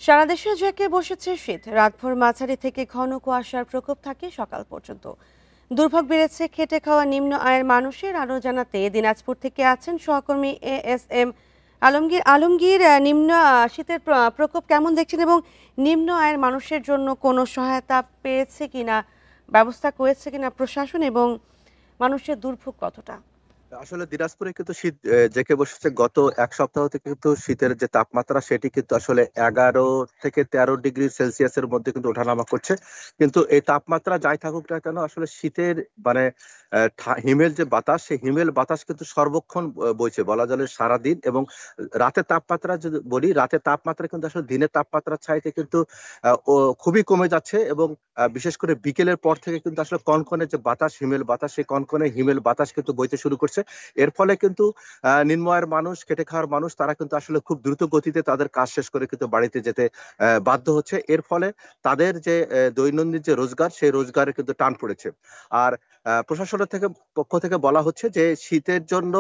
সারা দেশে জেঁকে বসেছে শীত। রাতভর মাঝারি থেকে ঘন কুয়াশার প্রকোপ থাকে সকাল পর্যন্ত। দুর্ভোগ বেড়েছে খেটে খাওয়া নিম্ন আয়ের মানুষের। আরও জানাতে দিনাজপুর থেকে আছেন সহকর্মী ASM আলমগীর। আলমগীর, নিম্ন শীতের প্রকোপ কেমন দেখছেন এবং নিম্ন আয়ের মানুষের জন্য কোনো সহায়তা পেয়েছে কিনা, ব্যবস্থা করেছে কিনা প্রশাসন, এবং মানুষের দুর্ভোগ কতটা? আসলে দিনাজপুরে কিন্তু শীত জেঁকে বসেছে। গত এক সপ্তাহ থেকে কিন্তু শীতের যে তাপমাত্রা সেটি কিন্তু আসলে 11 থেকে 13 ডিগ্রি সেলসিয়াসের মধ্যে কিন্তু ওঠানামা করছে। কিন্তু এই তাপমাত্রা যাই থাকুক না কেন, আসলে শীতের মানে হিমেল যে বাতাস, সেই হিমেল বাতাস কিন্তু সর্বক্ষণ বইছে বলা চলে সারাদিন। এবং রাতের তাপমাত্রা যদি বলি, রাতের তাপমাত্রা কিন্তু আসলে দিনের তাপমাত্রার চাইতে কিন্তু খুবই কমে যাচ্ছে। এবং বিশেষ করে বিকেলের পর থেকে কিন্তু আসলে কনকনে যে বাতাস, হিমেল বাতাস, সেই কনকনে হিমেল বাতাস কিন্তু বইতে শুরু করছে। এর ফলে কিন্তু নিম্ন আয়ের মানুষ, খেটে খাওয়ার মানুষ, তারা কিন্তু আসলে খুব দ্রুত গতিতে তাদের কাজ শেষ করে কিন্তু বাড়িতে যেতে বাধ্য হচ্ছে। এর ফলে তাদের যে দৈনন্দিন যে রোজগার, সেই রোজগারে কিন্তু টান পড়েছে। আর প্রশাসনের পক্ষ থেকে বলা হচ্ছে যে শীতের জন্য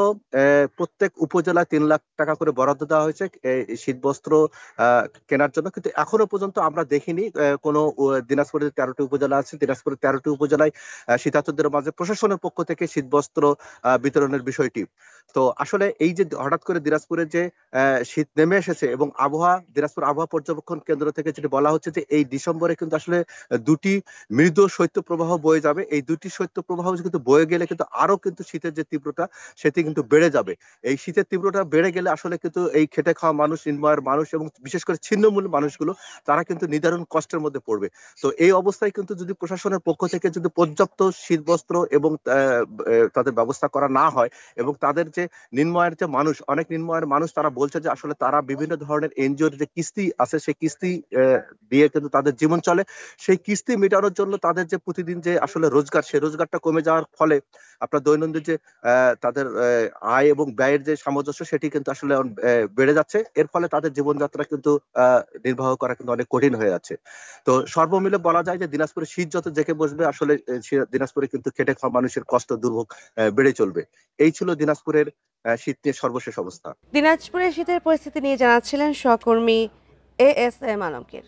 প্রত্যেক উপজেলায় 3 লাখ টাকা করে বরাদ্দ দেওয়া হয়েছে এই শীত বস্ত্র কেনার জন্য। কিন্তু এখনো পর্যন্ত আমরা দেখিনি কোনো দিনাজপুরের 13টি উপজেলা আছে, দিনাজপুরের 13টি উপজেলায় শীতার্তদের মাঝে প্রশাসনের পক্ষ থেকে শীত বস্ত্র বিতরণের বিষয়টি। তো আসলে এই যে হঠাৎ করে দিনাজপুরে যে শীত নেমে এসেছে, এবং দিনাজপুর আবহাওয়া পর্যবেক্ষণ কেন্দ্র থেকে যেটি বলা হচ্ছে যে এই ডিসেম্বরে কিন্তু আসলে দুটি মৃদু শৈত্যপ্রবাহ বয়ে যাবে। এই দুটি শৈত্যপ্রবাহ কিন্তু বয়ে গেলে কিন্তু আরো কিন্তু শীতের যে তীব্রতা, সেটি কিন্তু বেড়ে যাবে। এই শীতের তীব্রতা বেড়ে গেলে আসলে কিন্তু এই খেটে খাওয়া মানুষ, নিম্নআয়ের মানুষ এবং বিশেষ করে ছিন্নমূল মানুষগুলো, তারা কিন্তু নিদারুণ কষ্টের মধ্যে পড়বে। তো এই অবস্থায় কিন্তু যদি প্রশাসনের পক্ষ থেকে যদি পর্যাপ্ত শীতবস্ত্র এবং তাদের ব্যবস্থা করা না হয়, এবং তাদের যে নিম্ন আয়ের যে মানুষ, অনেক নিম্ন আয়ের মানুষ, তারা বলছে যে আসলে তারা বিভিন্ন ধরনের এনজিওর যে কিস্তি আছে, সেই কিস্তি দিয়ে কিন্তু তাদের জীবন চলে। সেই কিস্তি মেটানোর জন্য তাদের যে প্রতিদিন যে আসলে রোজগার, সেই রোজগারটা কমে যাওয়ার ফলে আপনার দৈনন্দিন যে তাদের আয় এবং ব্যয়ের যে সামঞ্জস্য, সেটি কিন্তু আসলে বেড়ে যাচ্ছে। এর ফলে তাদের জীবনযাত্রা কিন্তু নির্বাহ করা কিন্তু অনেক কঠিন হয়ে যাচ্ছে। তো সর্বমিলে বলা যায় যে দিনাজপুরে শীত যত জেঁকে বসবে, আসলে দিনাজপুরে কিন্তু খেটে খাওয়া মানুষের কষ্ট, দুর্ভোগ বেড়ে চলবে। এই ছিল দিনাজপুরের শীত নিয়ে সর্বশেষ অবস্থা। দিনাজপুরের শীতের পরিস্থিতি নিয়ে জানাচ্ছিলেন সহকর্মী ASM আলমগীর।